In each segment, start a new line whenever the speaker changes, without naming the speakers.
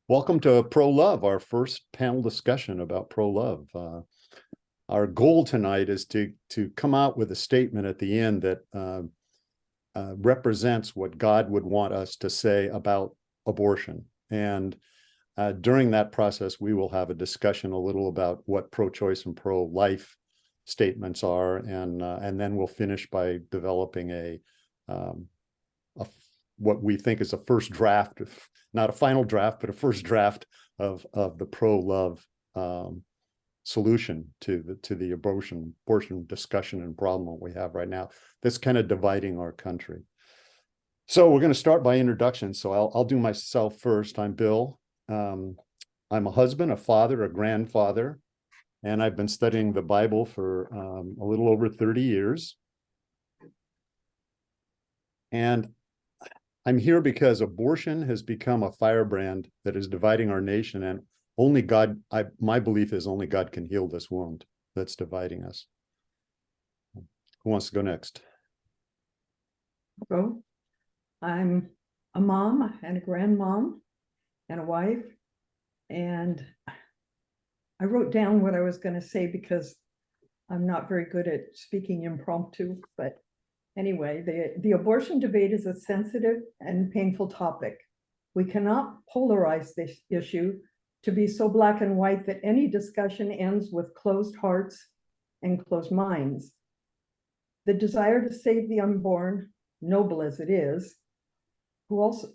Welcome to Pro Love, our first panel discussion about pro love. Our goal tonight is to come out with a statement at the end that represents what God would want us to say about abortion. And during that process, we will have a discussion a little about what pro-choice and pro-life statements are, and then we'll finish by developing what we think is a first draft, not a final draft, but a first draft of the pro-love solution to the abortion discussion and problem that we have right now. That's kind of dividing our country. So we're going to start by introduction. So I'll do myself first. I'm Bill. I'm a husband, a father, a grandfather, and I've been studying the Bible for a little over 30 years. And I'm here because abortion has become a firebrand that is dividing our nation, and only God, my belief is only God can heal this wound that's dividing us. Who wants to go next?
So, I'm a mom and a grandmom and a wife, and I wrote down what I was going to say because I'm not very good at speaking impromptu, but anyway, the abortion debate is a sensitive and painful topic. We cannot polarize this issue to be so black and white that any discussion ends with closed hearts and closed minds. The desire to save the unborn, noble as it is, who also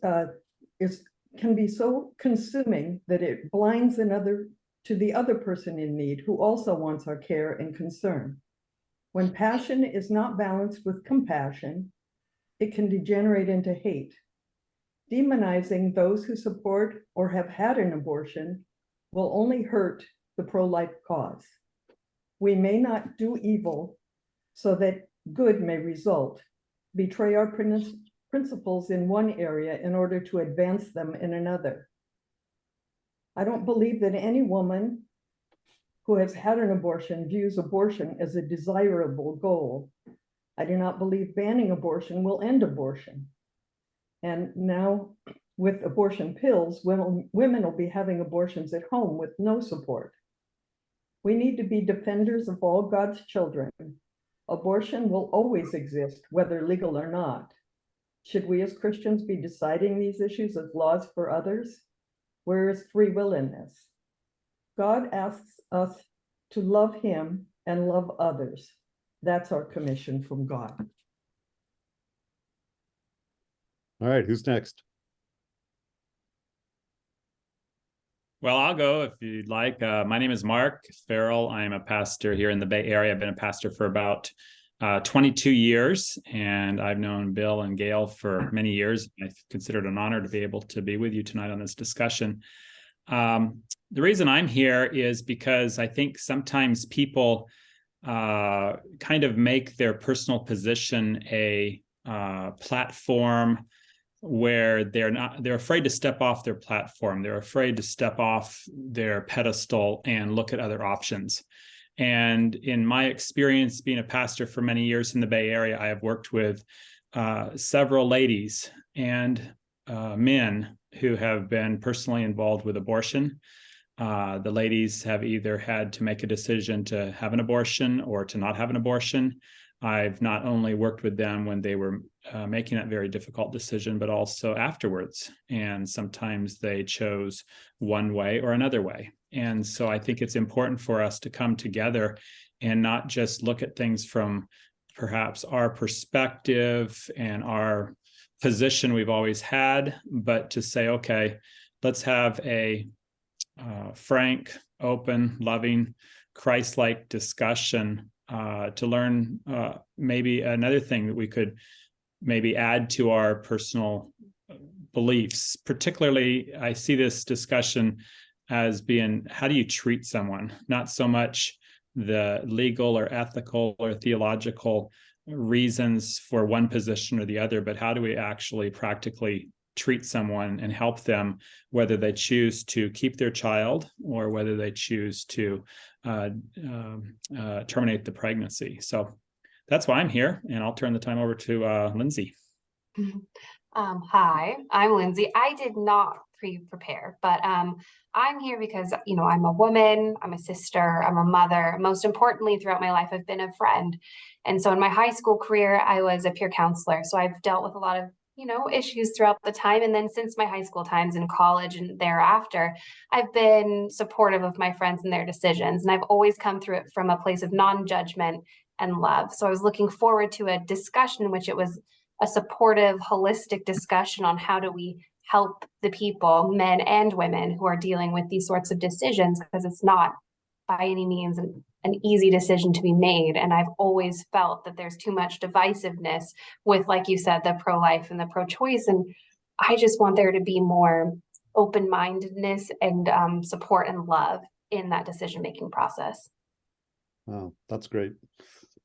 can be so consuming that it blinds to the other person in need who also wants our care and concern. When passion is not balanced with compassion, it can degenerate into hate. Demonizing those who support or have had an abortion will only hurt the pro-life cause. We may not do evil so that good may result, betray our principles in one area in order to advance them in another. I don't believe that any woman who has had an abortion views abortion as a desirable goal. I do not believe banning abortion will end abortion. And now with abortion pills, women will be having abortions at home with no support. We need to be defenders of all God's children. Abortion will always exist, whether legal or not. Should we as Christians be deciding these issues as laws for others? Where is free will in this? God asks us to love him and love others. That's our commission from God.
All right, who's next?
Well, I'll go if you'd like. My name is Mark Farrell. I'm a pastor here in the Bay Area. I've been a pastor for about 22 years, and I've known Bill and Gail for many years. I consider it an honor to be able to be with you tonight on this discussion. The reason I'm here is because I think sometimes people kind of make their personal position a platform where they're afraid to step off their platform. They're afraid to step off their pedestal and look at other options. And in my experience being a pastor for many years in the Bay Area, I have worked with several ladies and men who have been personally involved with abortion. The ladies have either had to make a decision to have an abortion or to not have an abortion. I've not only worked with them when they were making that very difficult decision, but also afterwards. And sometimes they chose one way or another way. And so I think it's important for us to come together and not just look at things from perhaps our perspective and our position we've always had, but to say, okay, let's have a frank, open, loving, Christ-like discussion to learn maybe another thing that we could maybe add to our personal beliefs. Particularly, I see this discussion as being, how do you treat someone? Not so much the legal or ethical or theological reasons for one position or the other, but how do we actually practically treat someone and help them, whether they choose to keep their child or whether they choose to terminate the pregnancy. So that's why I'm here, and I'll turn the time over to Lindsay.
Hi, I'm Lindsay. I did not prepare. But I'm here because, you know, I'm a woman, I'm a sister, I'm a mother. Most importantly, throughout my life, I've been a friend. And so in my high school career, I was a peer counselor. So I've dealt with a lot of, you know, issues throughout the time. And then since my high school times in college and thereafter, I've been supportive of my friends and their decisions. And I've always come through it from a place of non-judgment and love. So I was looking forward to a discussion in which it was a supportive, holistic discussion on how do we help the people, men and women, who are dealing with these sorts of decisions, because it's not by any means an easy decision to be made. And I've always felt that there's too much divisiveness with, like you said, the pro-life and the pro-choice. And I just want there to be more open-mindedness and support and love in that decision-making process.
Oh, that's great.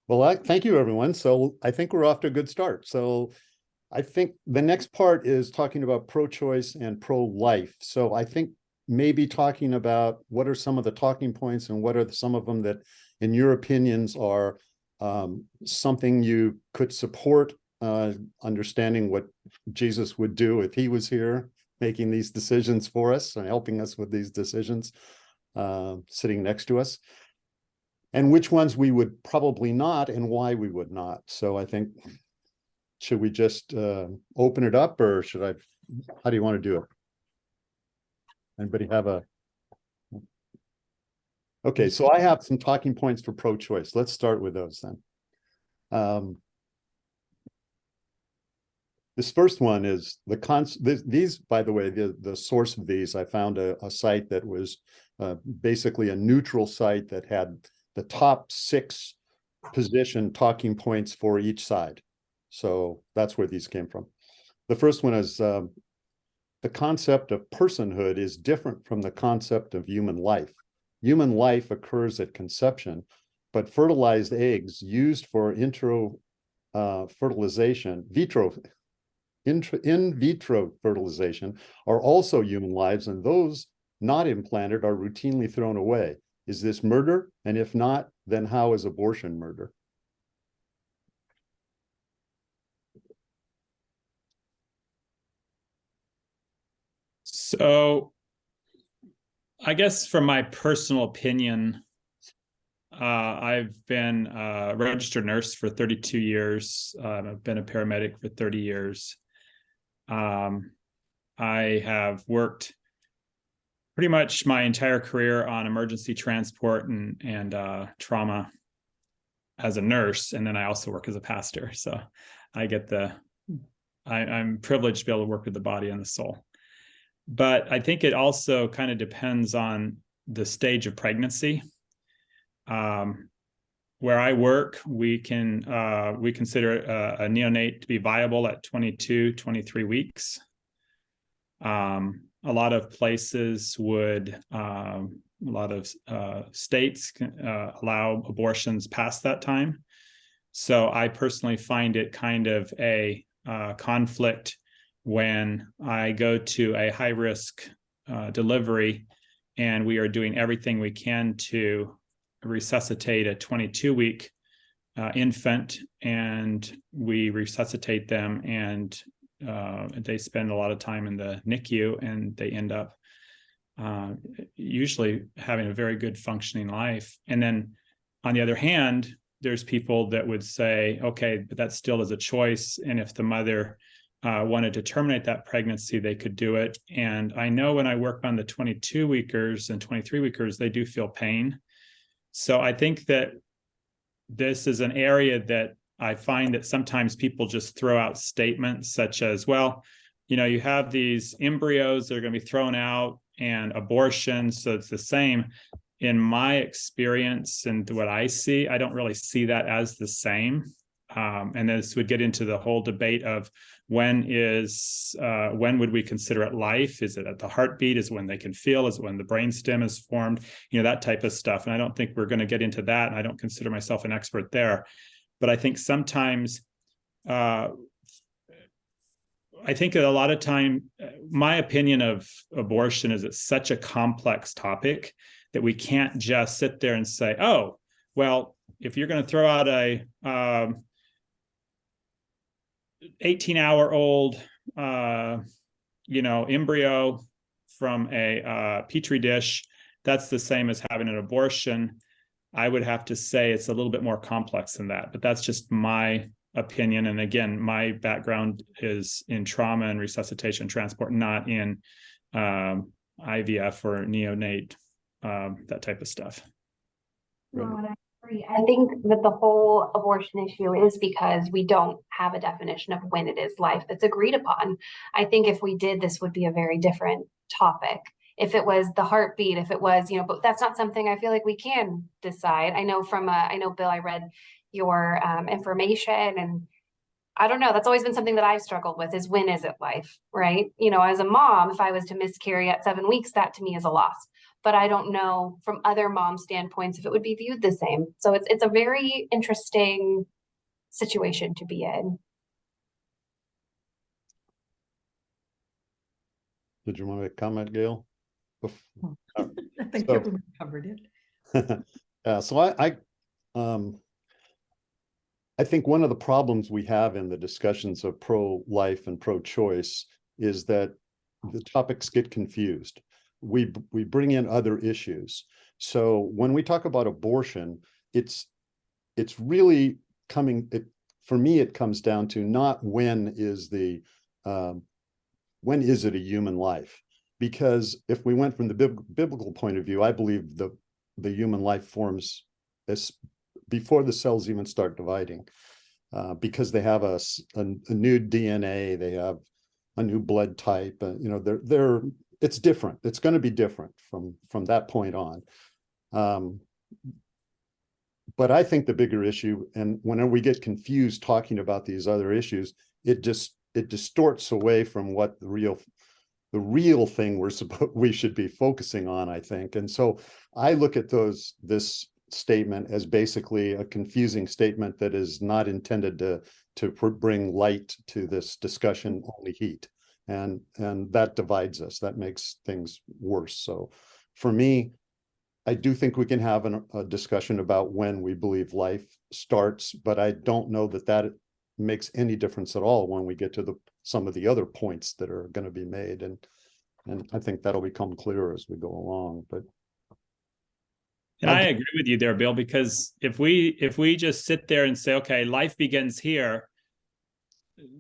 Well, thank you, everyone. So I think we're off to a good start. So I think the next part is talking about pro-choice and pro-life. So I think maybe talking about what are some of the talking points and what are some of them that, in your opinions, are something you could support, understanding what Jesus would do if he was here, making these decisions for us and helping us with these decisions, sitting next to us. And which ones we would probably not and why we would not. So I think, should we just open it up, or should I, how do you want to do it? Anybody have a? Okay, so I have some talking points for pro-choice. Let's start with those then. This first one is these, by the way, the source of these, I found a site that was basically a neutral site that had the top 6 position talking points for each side. So that's where these came from. The first one is the concept of personhood is different from the concept of human life. Human life occurs at conception, but fertilized eggs used for fertilization, in vitro fertilization, are also human lives, and those not implanted are routinely thrown away. Is this murder? And if not, then how is abortion murder?
So I guess from my personal opinion, I've been a registered nurse for 32 years. I've been a paramedic for 30 years. I have worked pretty much my entire career on emergency transport and trauma as a nurse. And then I also work as a pastor. So I get I'm privileged to be able to work with the body and the soul. But I think it also kind of depends on the stage of pregnancy. Where I work, we consider a neonate to be viable at 22, 23 weeks. A lot of places would, a lot of states allow abortions past that time. So I personally find it kind of a conflict when I go to a high-risk delivery and we are doing everything we can to resuscitate a 22-week infant, and we resuscitate them, and they spend a lot of time in the NICU, and they end up usually having a very good functioning life. And then on the other hand, there's people that would say, okay, but that still is a choice, and if the mother wanted to terminate that pregnancy, they could do it. And I know when I work on the 22-weekers and 23-weekers, they do feel pain. So I think that this is an area that I find that sometimes people just throw out statements such as, well, you know, you have these embryos that are going to be thrown out and abortion, so it's the same. In my experience and what I see, I don't really see that as the same. And this would get into the whole debate of when would we consider it life? Is it at the heartbeat? Is it when they can feel? Is it when the brainstem is formed? You know, that type of stuff. And I don't think we're going to get into that. And I don't consider myself an expert there. But I think sometimes, I think that a lot of time, my opinion of abortion is it's such a complex topic that we can't just sit there and say, oh, well, if you're going to throw out a 18-hour-old, embryo from a petri dish, that's the same as having an abortion. I would have to say it's a little bit more complex than that, but that's just my opinion. And again, my background is in trauma and resuscitation transport, not in IVF or neonate, that type of stuff.
No, and I agree. I think that the whole abortion issue is because we don't have a definition of when it is life that's agreed upon. I think if we did, this would be a very different topic. If it was the heartbeat, if it was, but that's not something I feel like we can decide. I know Bill, I read your information, and I don't know, that's always been something that I've struggled with, is when is it life, right? As a mom, if I was to miscarry at 7 weeks, that to me is a loss. But I don't know from other mom standpoints if it would be viewed the same. So it's a very interesting situation to be in.
Did you want to comment, Gail?
I think
So-
everyone covered it.
So I think one of the problems we have in the discussions of pro-life and pro-choice is that the topics get confused. We bring in other issues. So when we talk about abortion, it's really for me, it comes down to not when is it a human life? Because if we went from the biblical point of view, I believe the human life forms as before the cells even start dividing, because they have a new DNA, they have a new blood type, it's different. It's going to be different from that point on. But I think the bigger issue, and whenever we get confused talking about these other issues, it distorts away from what the real thing we should be focusing on, I think. And so I look at this statement as basically a confusing statement that is not intended to bring light to this discussion, only heat. And that divides us. That makes things worse. So for me, I do think we can have a discussion about when we believe life starts, but I don't know that makes any difference at all when we get to some of the other points that are going to be made. And I think that'll become clearer as we go along. But
and I agree with you there, Bill, because if we just sit there and say, okay, life begins here,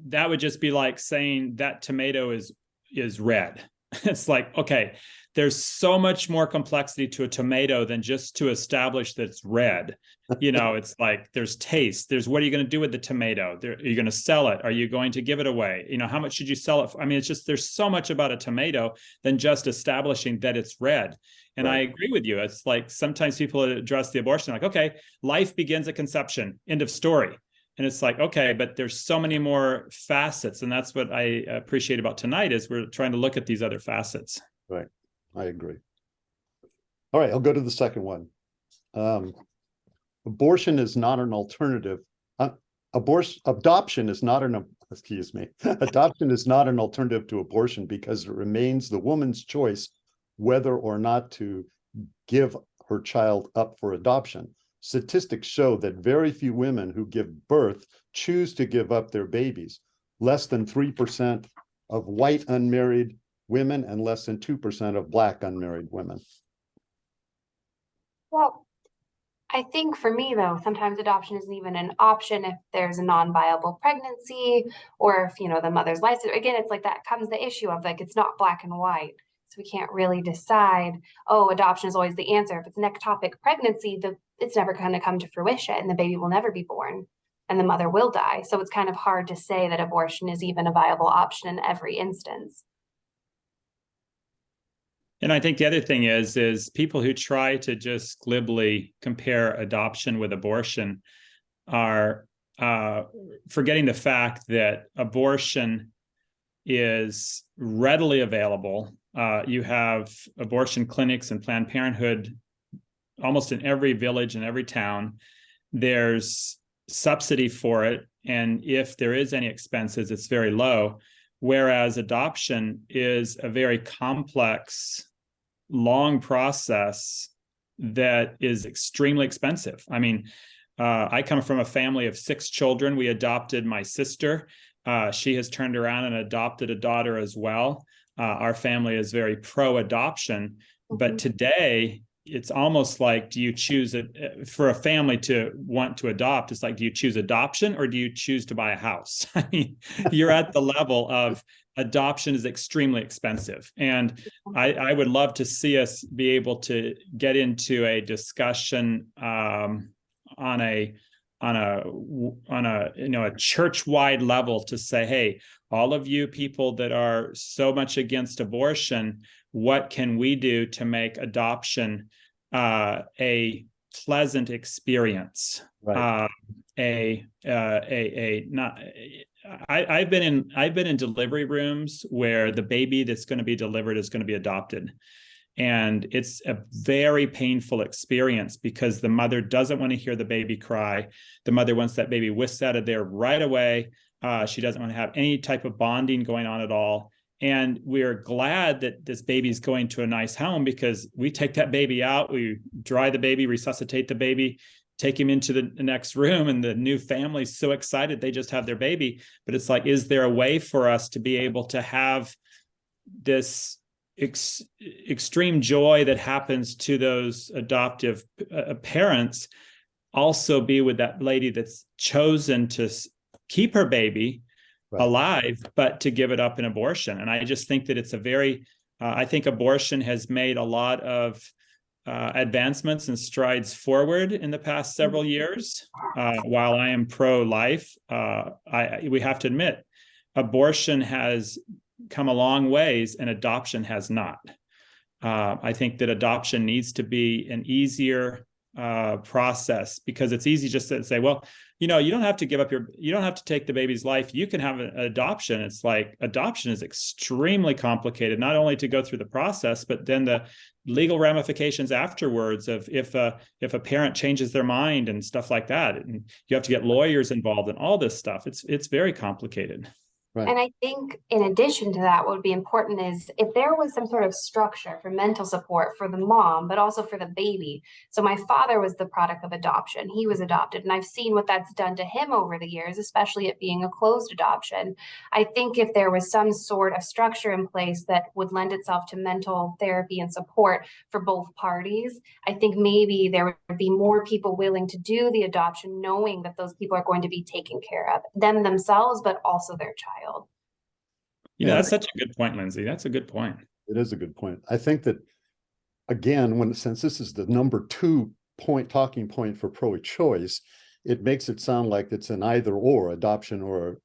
that would just be like saying that tomato is red. It's like, okay, there's so much more complexity to a tomato than just to establish that it's red. It's like there's taste. There's what are you going to do with the tomato? Are you going to sell it? Are you going to give it away? How much should you sell it for? I mean, it's just there's so much about a tomato than just establishing that it's red. And right. I agree with you. It's like sometimes people address the abortion like, okay, life begins at conception, end of story. And it's like, okay, but there's so many more facets. And that's what I appreciate about tonight is we're trying to look at these other facets.
Right. I agree. All right, I'll go to the second one. Abortion is not an alternative. Adoption is not adoption is not an alternative to abortion because it remains the woman's choice whether or not to give her child up for adoption. Statistics show that very few women who give birth choose to give up their babies. Less than 3% of white unmarried women and less than 2% of Black unmarried women.
Well, I think for me, though, sometimes adoption isn't even an option if there's a non-viable pregnancy or if, the mother's license. Again, it's like that comes the issue of like, it's not black and white. So we can't really decide, adoption is always the answer. If it's an ectopic pregnancy, it's never going to come to fruition. The baby will never be born and the mother will die. So it's kind of hard to say that abortion is even a viable option in every instance.
And I think the other thing is people who try to just glibly compare adoption with abortion are forgetting the fact that abortion is readily available. You have abortion clinics and Planned Parenthood almost in every village and every town. There's subsidy for it. And if there is any expenses, it's very low. Whereas adoption is a very complex, long process that is extremely expensive. I mean, I come from a family of 6 children. We adopted my sister. She has turned around and adopted a daughter as well. our family is very pro-adoption, but
Mhm.
today it's almost like, do you choose it for a family to want to adopt? It's like, do you choose adoption or do you choose to buy a house? I mean, you're at the level of adoption is extremely expensive. And I would love to see us be able to get into a discussion on a a church-wide level to say, hey, all of you people that are so much against abortion, what can we do to make adoption a pleasant experience?
Right.
I've been in delivery rooms where the baby that's going to be delivered is going to be adopted. And it's a very painful experience because the mother doesn't want to hear the baby cry. The mother wants that baby whisked out of there right away. She doesn't want to have any type of bonding going on at all. And we're glad that this baby is going to a nice home because we take that baby out, we dry the baby, resuscitate the baby, take him into the next room, and the new family is so excited they just have their baby. But it's like, is there a way for us to be able to have this extreme joy that happens to those adoptive parents also be with that lady that's chosen to keep her baby alive, but to give it up in abortion? And I just think that it's a very, I think abortion has made a lot of advancements and strides forward in the past several years. While I am pro-life, we have to admit, abortion has come a long ways and adoption has not. I think that adoption needs to be an easier process, because it's easy just to say, well, you don't have to give up you don't have to take the baby's life. You can have an adoption. It's like adoption is extremely complicated, not only to go through the process, but then the legal ramifications afterwards of if a parent changes their mind and stuff like that. And you have to get lawyers involved in all this stuff. It's very complicated.
Right.
And I think in addition to that, what would be important is if there was some sort of structure for mental support for the mom, but also for the baby. So my father was the product of adoption. He was adopted, and I've seen what that's done to him over the years, especially it being a closed adoption. I think if there was some sort of structure in place that would lend itself to mental therapy and support for both parties, I think maybe there would be more people willing to do the adoption, knowing that those people are going to be taken care of, them themselves, but also their child.
That's such a good point, Lindsay. That's a good point.
It is a good point. I think that, again, since this is the number 2 talking point for pro-choice, it makes it sound like it's an either or, adoption or,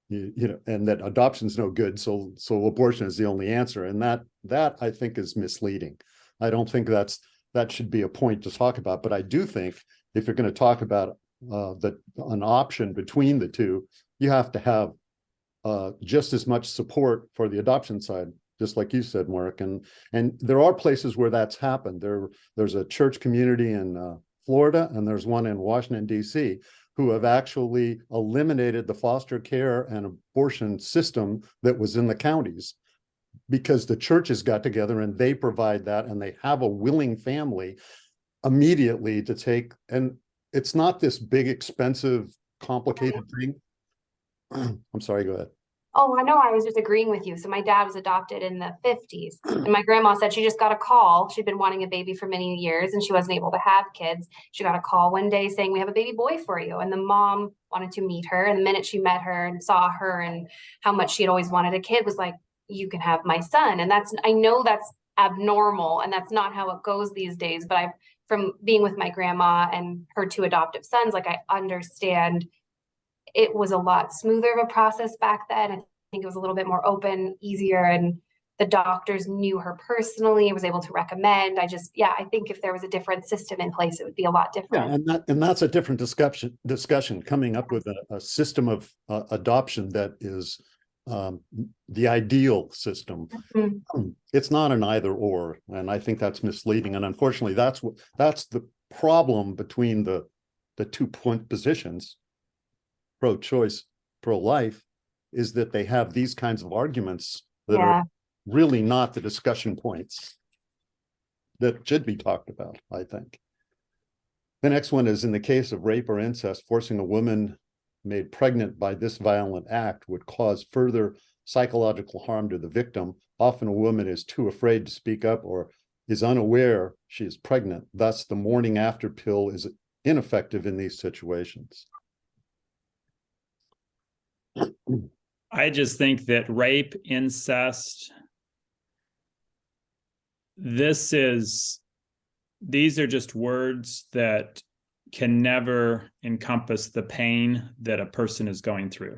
and that adoption's no good, so abortion is the only answer. And that I think is misleading. I don't think that should be a point to talk about. But I do think if you're going to talk about an option between the two, you have to have just as much support for the adoption side, just like you said, Mark. And there are places where that's happened. There's a church community in Florida, and there's one in Washington, D.C., who have actually eliminated the foster care and abortion system that was in the counties, because the churches got together and they provide that, and they have a willing family immediately to take. And it's not this big, expensive, complicated thing. I'm sorry, go ahead.
Oh, I know. I was just agreeing with you. So my dad was adopted in the 50s, and my grandma said she just got a call. She'd been wanting a baby for many years, and she wasn't able to have kids. She got a call one day saying, "We have a baby boy for you." And the mom wanted to meet her. And the minute she met her and saw her and how much she had always wanted a kid, was like, "You can have my son." And I know that's abnormal, and that's not how it goes these days. But from being with my grandma and her 2 adoptive sons, like, I understand it was a lot smoother of a process back then. I think it was a little bit more open, easier, and the doctors knew her personally, was able to recommend. I think if there was a different system in place, it would be a lot different.
Yeah, and that's a different discussion, coming up with a system of adoption that is the ideal system.
Mm-hmm.
It's not an either or, and I think that's misleading. And unfortunately, that's the problem between the 2 point positions, pro-choice, pro-life, is that they have these kinds of arguments that are really not the discussion points that should be talked about, I think. The next one is, in the case of rape or incest, forcing a woman made pregnant by this violent act would cause further psychological harm to the victim. Often a woman is too afraid to speak up or is unaware she is pregnant. Thus, the morning after pill is ineffective in these situations.
I just think that rape, incest, these are just words that can never encompass the pain that a person is going through.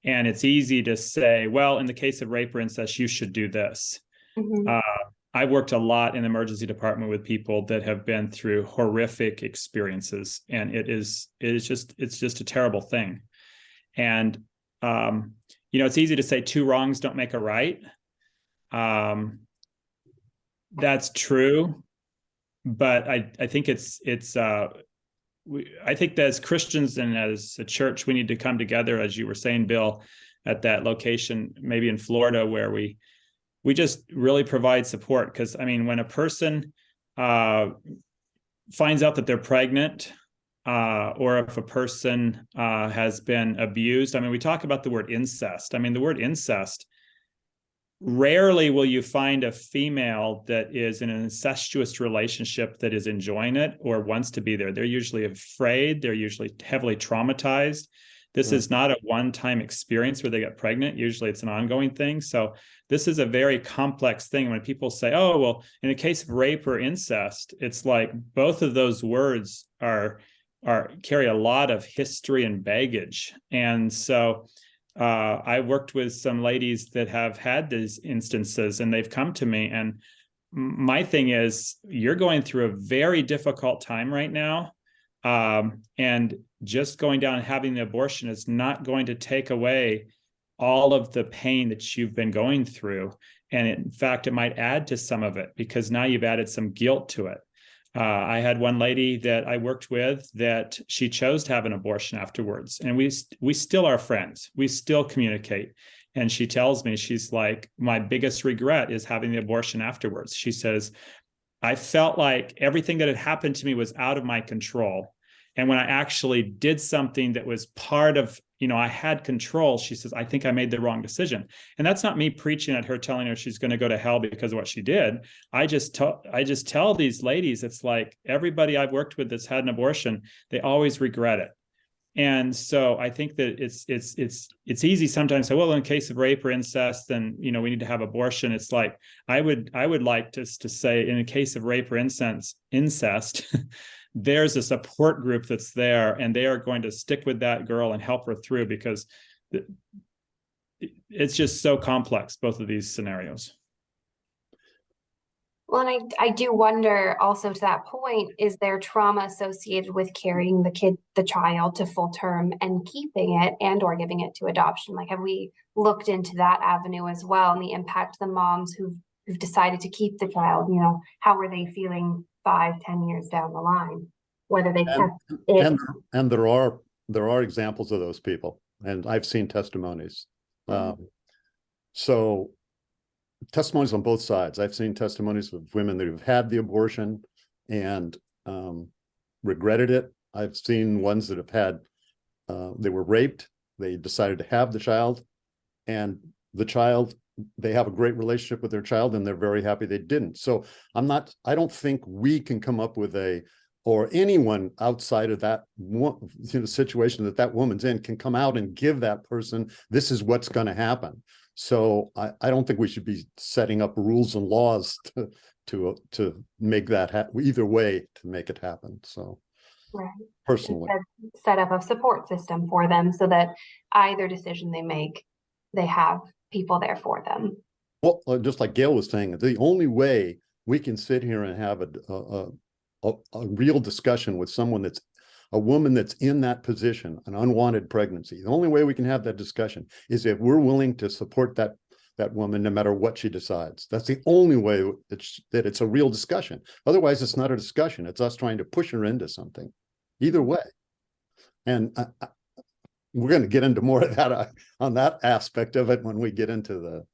And it's easy to say, well, in the case of rape or incest, you should do this.
Mhm.
I've worked a lot in the emergency department with people that have been through horrific experiences, and it's just a terrible thing. And it's easy to say two wrongs don't make a right. That's true, but I think I think that as Christians and as a church, we need to come together, as you were saying, Bill, at that location, maybe in Florida, where we just really provide support. Because I mean, when a person finds out that they're pregnant, or if a person has been abused, I mean, we talk about the word incest. I mean, the word incest, rarely will you find a female that is in an incestuous relationship that is enjoying it or wants to be there. They're usually afraid. They're usually heavily traumatized. This is not a one-time experience where they get pregnant. Usually it's an ongoing thing. So this is a very complex thing. When people say, oh, well, in the case of rape or incest, it's like both of those words carry a lot of history and baggage. And so I worked with some ladies that have had these instances, and they've come to me. And my thing is, you're going through a very difficult time right now. And just going down and having the abortion is not going to take away all of the pain that you've been going through. And in fact, it might add to some of it, because now you've added some guilt to it. I had one lady that I worked with that she chose to have an abortion afterwards, and we still are friends. We still communicate. And she tells me, she's like, my biggest regret is having the abortion afterwards. She says, I felt like everything that had happened to me was out of my control. And when I actually did something that was part of, I had control, she says, I think I made the wrong decision. And that's not me preaching at her, telling her she's going to go to hell because of what she did. I just tell these ladies, it's like, everybody I've worked with that's had an abortion, they always regret it. And so I think that it's easy sometimes to say, well, in case of rape or incest, then, we need to have abortion. It's like, I would like to say, in the case of rape or incest, there's a support group that's there, and they are going to stick with that girl and help her through, because it's just so complex, both of these scenarios.
Well, and I do wonder also, to that point, is there trauma associated with carrying the child to full term and keeping it and or giving it to adoption? Like, have we looked into that avenue as well, and the impact the moms who've decided to keep the child? How are they feeling 5-10 years down the line, whether they kept it?
And there are examples of those people, and I've seen testimonies. So testimonies on both sides. I've seen testimonies of women that have had the abortion and regretted it. I've seen ones that have had, they were raped, they decided to have the child, and they have a great relationship with their child, and they're very happy they didn't. So I don't think we can come up with or anyone outside of that situation that woman's in can come out and give that person, this is what's going to happen. So I don't think we should be setting up rules and laws to make that either way to make it happen. So
right.
Personally,
set up a support system for them, so that either decision they make, they have people there for them.
Well, just like Gail was saying, the only way we can sit here and have a real discussion with a woman that's in that position, an unwanted pregnancy, the only way we can have that discussion is if we're willing to support that woman no matter what she decides. That's the only way that it's a real discussion. Otherwise, it's not a discussion. It's us trying to push her into something. Either way. And we're going to get into more of that on that aspect of it when we get into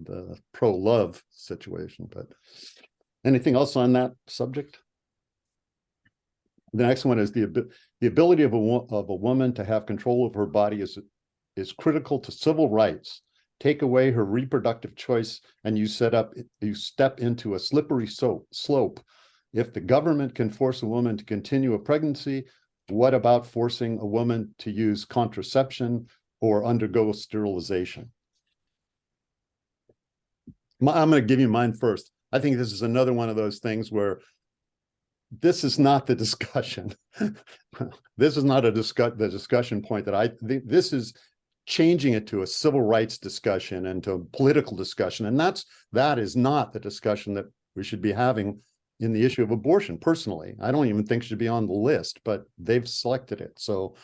the pro-love situation. But anything else on that subject? The next one is the ability of a woman to have control of her body is critical to civil rights take away her reproductive choice, and you step into a slippery slope. If the government can force a woman to continue a pregnancy, what about forcing a woman to use contraception or undergo sterilization? I'm going to give you mine first. I think this is another one of those things where this is not the discussion. This is not the discussion point that I think. This is changing it to a civil rights discussion and to a political discussion. And that is not the discussion that we should be having in the issue of abortion. Personally, I don't even think it should be on the list, but they've selected it so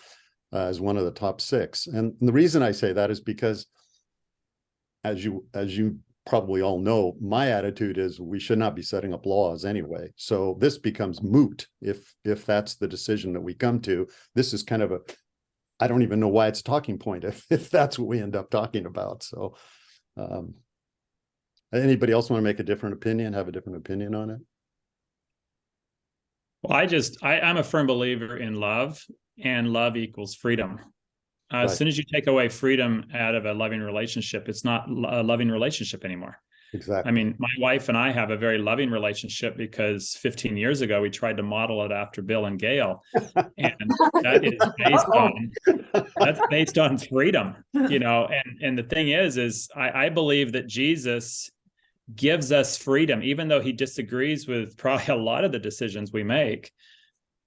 as one of the top 6. And the reason I say that is because, as you probably all know, my attitude is we should not be setting up laws anyway. So this becomes moot if that's the decision that we come to. This is kind of I don't even know why it's a talking point if that's what we end up talking about. So anybody else want to make a different opinion, have a different opinion on it?
Well, I'm a firm believer in love, and love equals freedom.
Right.
As soon as you take away freedom out of a loving relationship, it's not a loving relationship anymore.
Exactly.
I mean, my wife and I have a very loving relationship because 15 years ago, we tried to model it after Bill and Gail. And that is that's based on freedom, and the thing is I believe that Jesus gives us freedom, even though he disagrees with probably a lot of the decisions we make.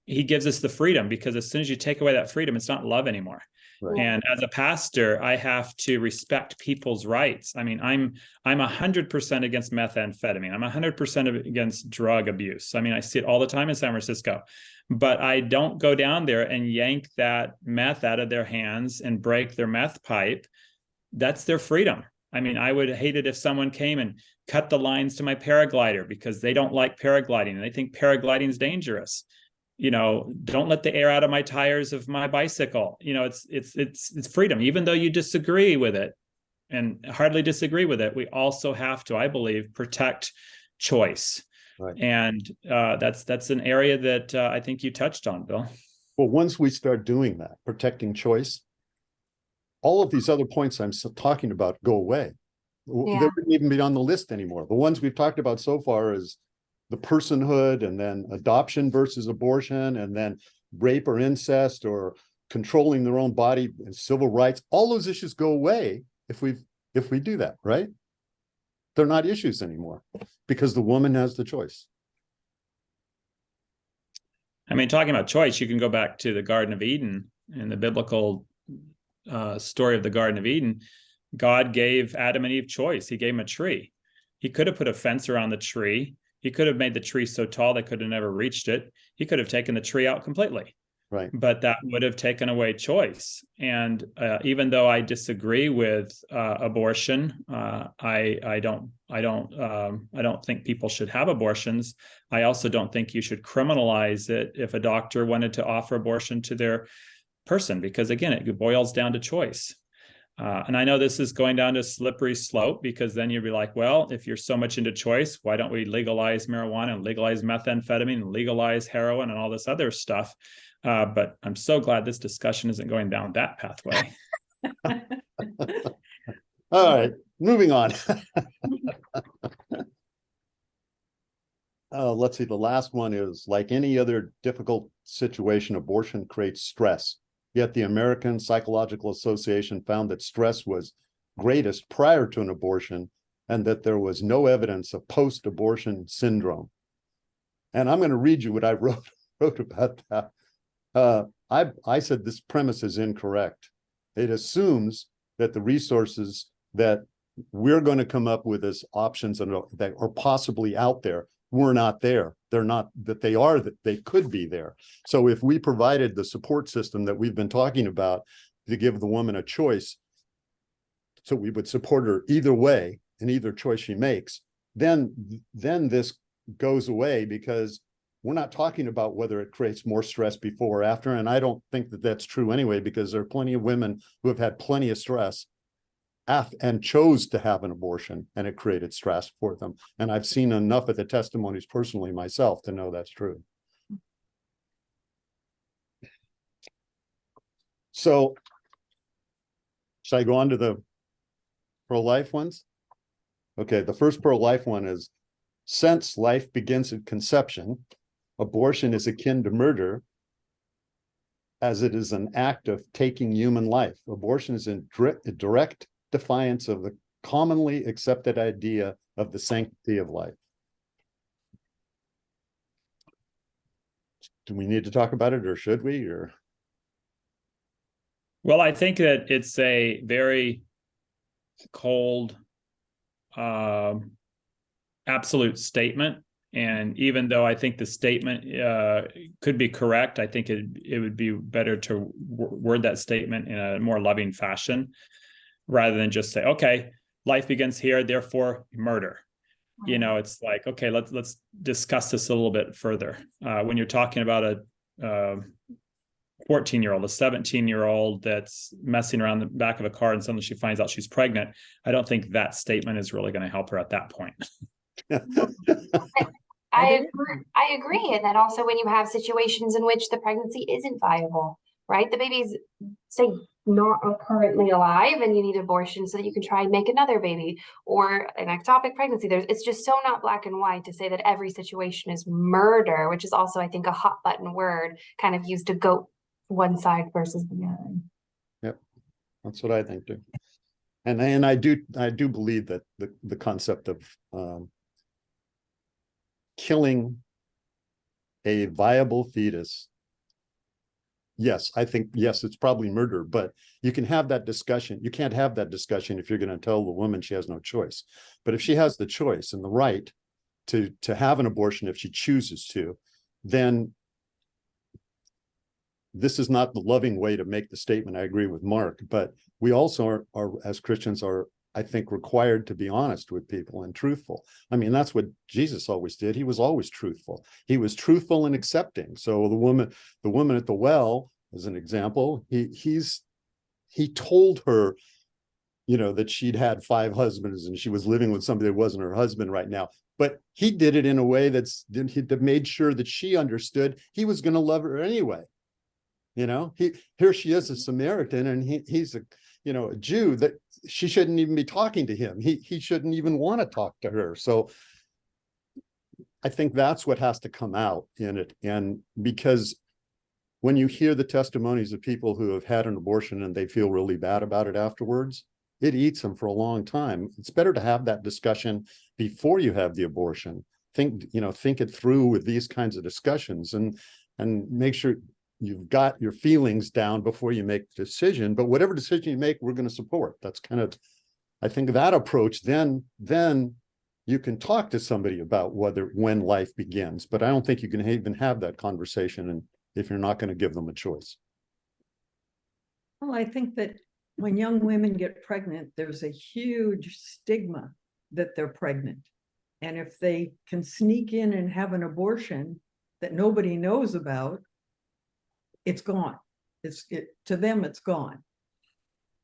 He gives us the freedom, because as soon as you take away that freedom, it's not love anymore.
Right.
And as a pastor, I have to respect people's rights. I mean, I'm 100% against methamphetamine. I'm 100% against drug abuse. I mean, I see it all the time in San Francisco, but I don't go down there and yank that meth out of their hands and break their meth pipe. That's their freedom. I mean, I would hate it if someone came and cut the lines to my paraglider because they don't like paragliding and they think paragliding is dangerous. Don't let the air out of my tires of my bicycle. It's freedom, even though you disagree with it and hardly disagree with it. We also have to, I believe, protect choice.
Right.
And that's an area that I think you touched on, Bill.
Well, once we start doing that, protecting choice, all of these other points I'm talking about go away.
Yeah.
They wouldn't even be on the list anymore. The ones we've talked about so far is the personhood, and then adoption versus abortion, and then rape or incest or controlling their own body and civil rights. All those issues go away if we do that, right? They're not issues anymore because the woman has the choice.
I mean, talking about choice, you can go back to the Garden of Eden and the biblical story of the Garden of Eden. God gave Adam and Eve choice. He gave them a tree. He could have put a fence around the tree. He could have made the tree so tall they could have never reached it. He could have taken the tree out completely.
Right.
But that would have taken away choice. And even though I disagree with abortion, I don't think people should have abortions. I also don't think you should criminalize it if a doctor wanted to offer abortion to their person, because again, it boils down to choice. And I know this is going down to a slippery slope, because then you'd be like, well, if you're so much into choice, why don't we legalize marijuana and legalize methamphetamine and legalize heroin and all this other stuff? But I'm so glad this discussion isn't going down that pathway.
All right, moving on. Let's see, the last one is, like any other difficult situation, abortion creates stress. Yet the American Psychological Association found that stress was greatest prior to an abortion, and that there was no evidence of post-abortion syndrome. And I'm going to read you what I wrote about that. I said this premise is incorrect. It assumes that the resources that we're going to come up with as options that are possibly out there were not there. They're not, that they are, that they could be there. So if we provided the support system that we've been talking about to give the woman a choice, so we would support her either way in either choice she makes, then this goes away, because we're not talking about whether it creates more stress before or after. And I don't think that that's true anyway, because there are plenty of women who have had plenty of stress and chose to have an abortion, and it created stress for them. And I've seen enough of the testimonies personally myself to know that's true. So should I go on to the pro-life ones? Okay, the first pro-life one is, since life begins at conception, abortion is akin to murder, as it is an act of taking human life. Abortion is in direct defiance of the commonly accepted idea of the sanctity of life. Do we need to talk about it, or should we? Or
Well, I think that it's a very cold, absolute statement. And even though I think the statement could be correct, I think it would be better to word that statement in a more loving fashion, rather than just say, okay, life begins here, therefore murder. You know, it's like, okay, let's discuss this a little bit further. When you're talking about a 14-year-old, a 17-year-old that's messing around the back of a car and suddenly she finds out she's pregnant, I don't think that statement is really going to help her at that point.
I agree. And then also when you have situations in which the pregnancy isn't viable, right? The baby's, say, not currently alive and you need abortion so that you can try and make another baby, or an ectopic pregnancy. It's just so not black and white to say that every situation is murder, which is also, I think, a hot button word kind of used to go one side versus the other.
Yep, that's what I think too. And I do believe that the concept of killing a viable fetus, yes, I think, yes, it's probably murder, but you can have that discussion. You can't have that discussion if you're going to tell the woman she has no choice. But if she has the choice and the right to have an abortion if she chooses to, then this is not the loving way to make the statement. I agree with Mark, but we also are as Christians are, I think, required to be honest with people and truthful. I mean, that's what Jesus always did. He was always truthful. He was truthful and accepting. So the woman at the well, as an example, he told her, you know, that she'd had 5 husbands and she was living with somebody that wasn't her husband right now. But he did it in a way that made sure that she understood he was going to love her anyway. You know, here she is, a Samaritan, and he's a, you know, a Jew, that she shouldn't even be talking to him. He shouldn't even want to talk to her. So I think that's what has to come out in it. And because when you hear the testimonies of people who have had an abortion and they feel really bad about it afterwards, it eats them for a long time. It's better to have that discussion before you have the abortion. Think it through with these kinds of discussions, and make sure you've got your feelings down before you make the decision. But whatever decision you make, we're going to support. That's kind of, I think, that approach. Then you can talk to somebody about when life begins. But I don't think you can even have that conversation, and if you're not going to give them a choice.
Well, I think that when young women get pregnant, there's a huge stigma that they're pregnant. And if they can sneak in and have an abortion that nobody knows about, it's gone. To them, it's gone.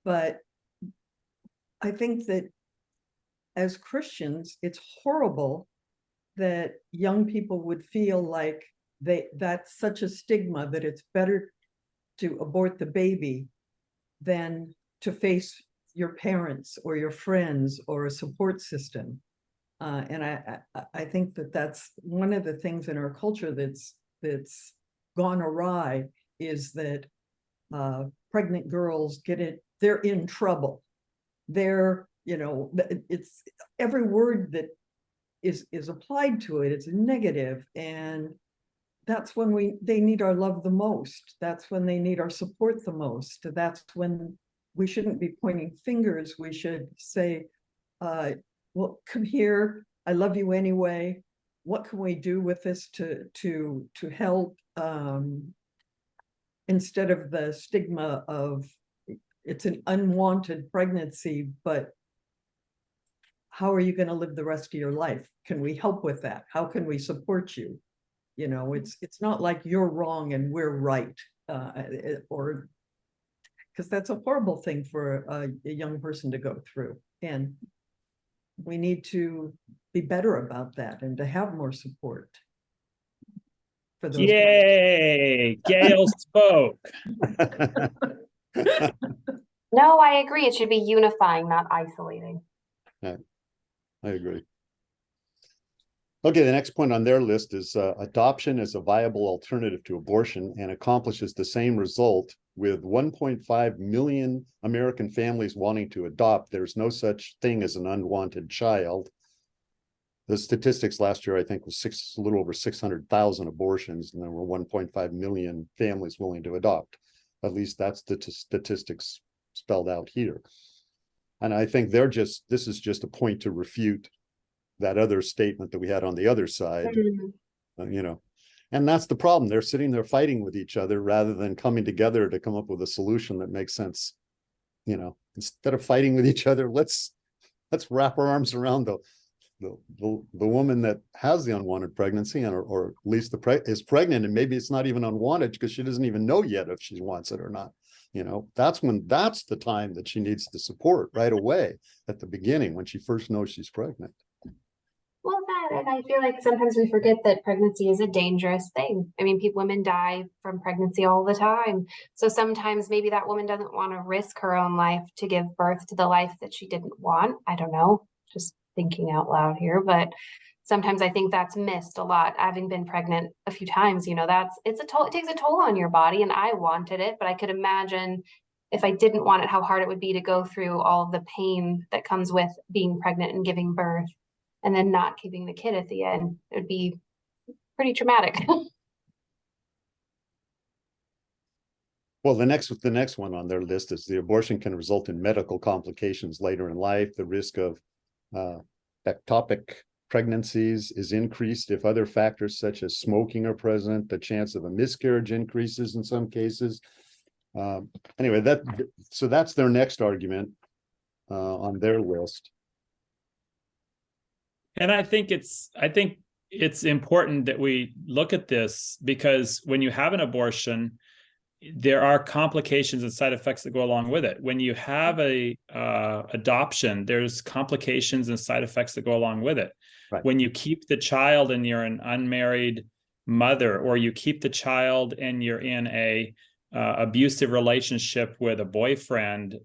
But I think that as Christians, it's horrible that young people would feel like that's such a stigma that it's better to abort the baby than to face your parents or your friends or a support system. And I think that that's one of the things in our culture that's gone awry, is that pregnant girls they're in trouble. They're, you know, it's every word that is applied to it, it's negative. And that's when they need our love the most. That's when they need our support the most. That's when we shouldn't be pointing fingers. We should say, well, come here, I love you anyway. What can we do with this to help? Instead of the stigma of it's an unwanted pregnancy, but how are you going to live the rest of your life? Can we help with that? How can we support you? You know, it's not like you're wrong and we're right, or because that's a horrible thing for a young person to go through. And we need to be better about that and to have more support.
Yay! Gail spoke.
No, I agree. It should be unifying, not isolating.
I agree. Okay, the next point on their list is adoption is a viable alternative to abortion and accomplishes the same result with 1.5 million American families wanting to adopt. There's no such thing as an unwanted child. The statistics last year, I think, was a little over 600,000 abortions, and there were 1.5 million families willing to adopt. At least that's the statistics spelled out here. And I think this is just a point to refute that other statement that we had on the other side, and that's the problem. They're sitting there fighting with each other rather than coming together to come up with a solution that makes sense. Instead of fighting with each other, let's wrap our arms around the woman that has the unwanted pregnancy, and or at least is pregnant, and maybe it's not even unwanted because she doesn't even know yet if she wants it or not. That's the time that she needs the support right away at the beginning when she first knows she's pregnant.
Well, and I feel like sometimes we forget that pregnancy is a dangerous thing. I mean, women die from pregnancy all the time. So sometimes maybe that woman doesn't want to risk her own life to give birth to the life that she didn't want. I don't know, just thinking out loud here, but sometimes I think that's missed a lot. Having been pregnant a few times, it takes a toll on your body, and I wanted it, but I could imagine if I didn't want it, how hard it would be to go through all of the pain that comes with being pregnant and giving birth, and then not keeping the kid at the end. It would be pretty traumatic.
Well, the next one on their list is the abortion can result in medical complications later in life. The risk of ectopic pregnancies is increased if other factors such as smoking are present. The chance of a miscarriage increases in some cases. Anyway, that's their next argument on their list.
And I think it's important that we look at this, because when you have an abortion, there are complications and side effects that go along with it. When you have a adoption, there's complications and side effects that go along with it.
Right.
When you keep the child and you're an unmarried mother, or you keep the child and you're in a abusive relationship with a boyfriend,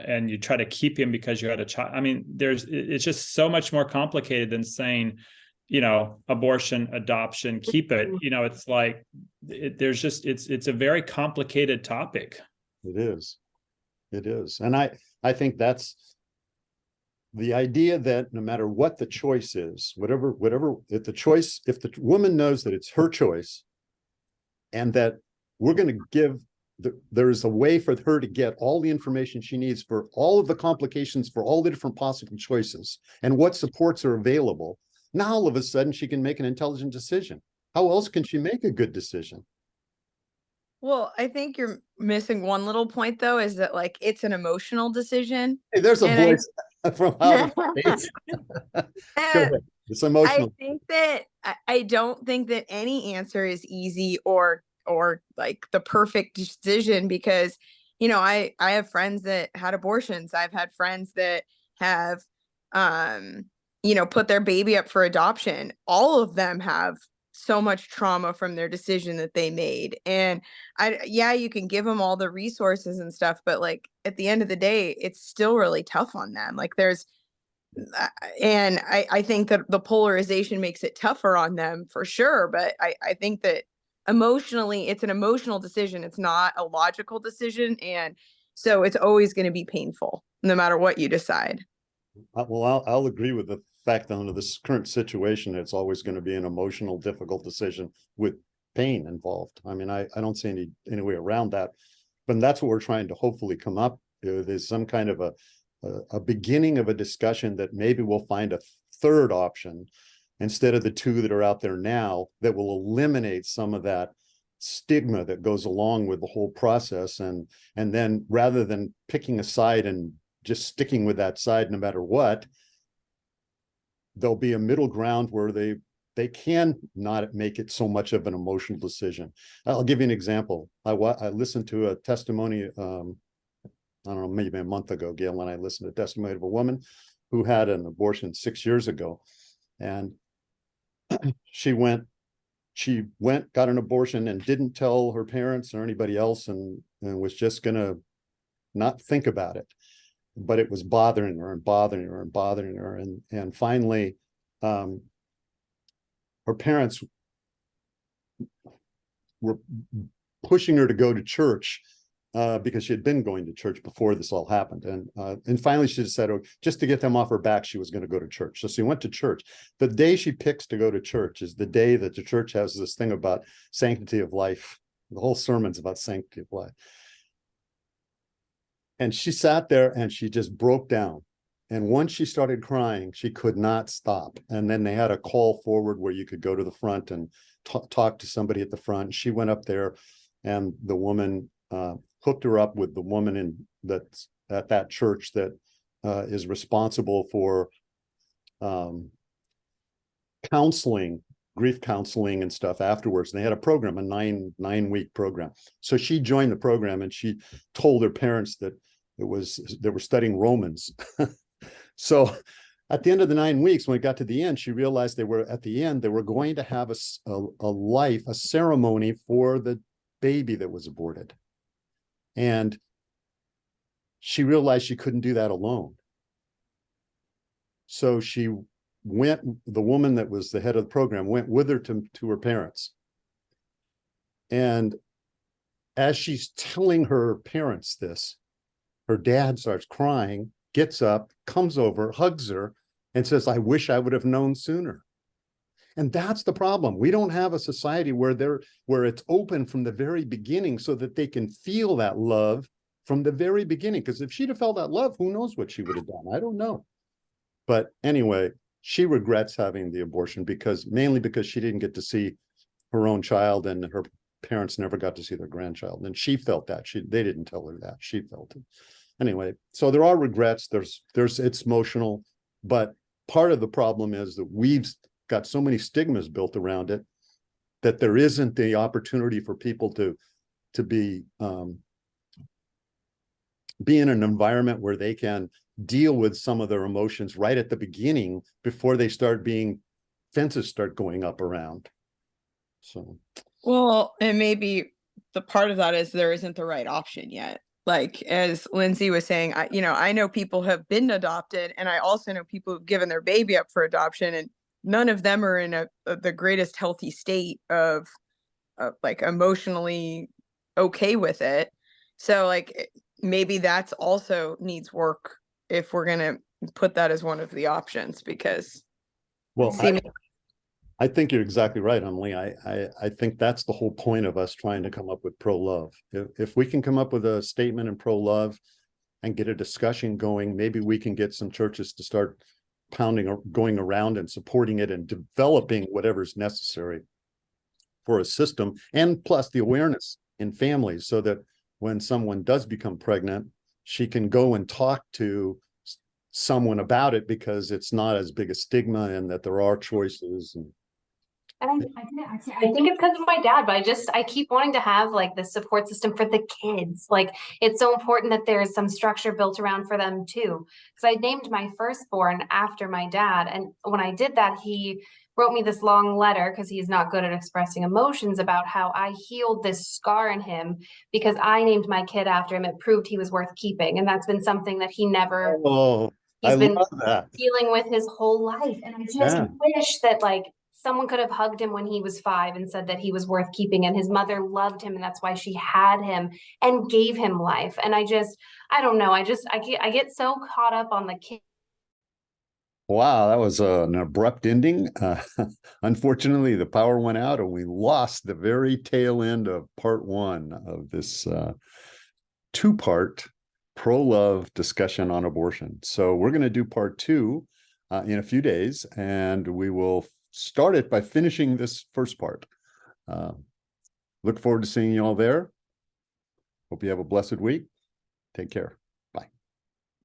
and you try to keep him because you had a child. I mean, it's just so much more complicated than saying, abortion, adoption, keep it. It's like it's a very complicated topic.
It is. And I think that's the idea, that no matter what the choice is, whatever, if the woman knows that it's her choice, and that we're going to give there's a way for her to get all the information she needs for all of the complications, for all the different possible choices, and what supports are available. Now, all of a sudden, she can make an intelligent decision. How else can she make a good decision?
Well, I think you're missing one little point, though, is that it's an emotional decision.
Hey, there's a voice from out of space. It's emotional.
I think that I don't think that any answer is easy or the perfect decision, because I have friends that had abortions. I've had friends that have put their baby up for adoption. All of them have so much trauma from their decision that they made. And you can give them all the resources and stuff, but at the end of the day, it's still really tough on them. And I think that the polarization makes it tougher on them for sure. But I think that emotionally, it's an emotional decision. It's not a logical decision. And so it's always going to be painful no matter what you decide.
Well, I'll agree with the fact that under this current situation, it's always going to be an emotional, difficult decision with pain involved. I mean, I don't see any way around that. But that's what we're trying to hopefully come up with, is some kind of a beginning of a discussion that maybe we'll find a third option instead of the two that are out there now, that will eliminate some of that stigma that goes along with the whole process. And then rather than picking a side and just sticking with that side no matter what, there'll be a middle ground where they can not make it so much of an emotional decision. I'll give you an example. I listened to a testimony, I don't know, maybe a month ago, Gail, when I listened to a testimony of a woman who had an abortion 6 years ago. And she went, got an abortion and didn't tell her parents or anybody else, and was just gonna not think about it. But it was bothering her and bothering her and bothering her. And finally, her parents were pushing her to go to church because she had been going to church before this all happened. And finally she just said, oh, just to get them off her back, she was going to go to church. So she went to church. The day she picks to go to church is the day that the church has this thing about sanctity of life. The whole sermon's about sanctity of life. And she sat there and she just broke down. And once she started crying, she could not stop. And then they had a call forward where you could go to the front and talk to somebody at the front. She went up there and the woman hooked her up with the woman that's at that church that is responsible for counseling, grief counseling and stuff afterwards. And they had a program, a nine-week program. So she joined the program and she told her parents that they were studying Romans. So at the end of the 9 weeks, when it got to the end, she realized they were going to have a ceremony for the baby that was aborted. And she realized she couldn't do that alone. So the woman that was the head of the program went with her to her parents. And as she's telling her parents this, her dad starts crying, gets up, comes over, hugs her, and says, I wish I would have known sooner. And that's the problem. We don't have a society where it's open from the very beginning so that they can feel that love from the very beginning. Because if she'd have felt that love, who knows what she would have done? I don't know. But anyway, she regrets having the abortion mainly because she didn't get to see her own child, and her parents never got to see their grandchild. And she felt that. They didn't tell her that. She felt it. Anyway, so there are regrets. It's emotional, but part of the problem is that we've got so many stigmas built around it that there isn't the opportunity for people to be in an environment where they can deal with some of their emotions right at the beginning before fences start going up around. So,
well, and maybe the part of that is there isn't the right option yet. Like, as Lindsay was saying, I know people have been adopted, and I also know people who've given their baby up for adoption, and none of them are in the greatest healthy state of like emotionally okay with it. So like maybe that's also needs work if we're gonna put that as one of the options, because
well,
seeming
I think you're exactly right, Emily. I think that's the whole point of us trying to come up with pro-love. If we can come up with a statement in pro-love and get a discussion going, maybe we can get some churches to start going around and supporting it and developing whatever's necessary for a system, and plus the awareness in families so that when someone does become pregnant, she can go and talk to someone about it because it's not as big a stigma and that there are choices.
And I think it's because of my dad, but I keep wanting to have like this support system for the kids. Like, it's so important that there's some structure built around for them too. Because I named my firstborn after my dad. And when I did that, he wrote me this long letter, because he's not good at expressing emotions, about how I healed this scar in him because I named my kid after him. It proved he was worth keeping. And that's been something that he never,
I
he's been
love that.
dealing with his whole life. And I just wish that like someone could have hugged him when he was 5 and said that he was worth keeping, and his mother loved him and that's why she had him and gave him life. And I don't know. I get so caught up on the kid.
Wow, that was an abrupt ending. Unfortunately, the power went out and we lost the very tail end of part 1 of this 2-part pro-love discussion on abortion. So we're going to do part 2 in a few days, and we will start it by finishing this first part. Look forward to seeing you all there. Hope you have a blessed week. Take care.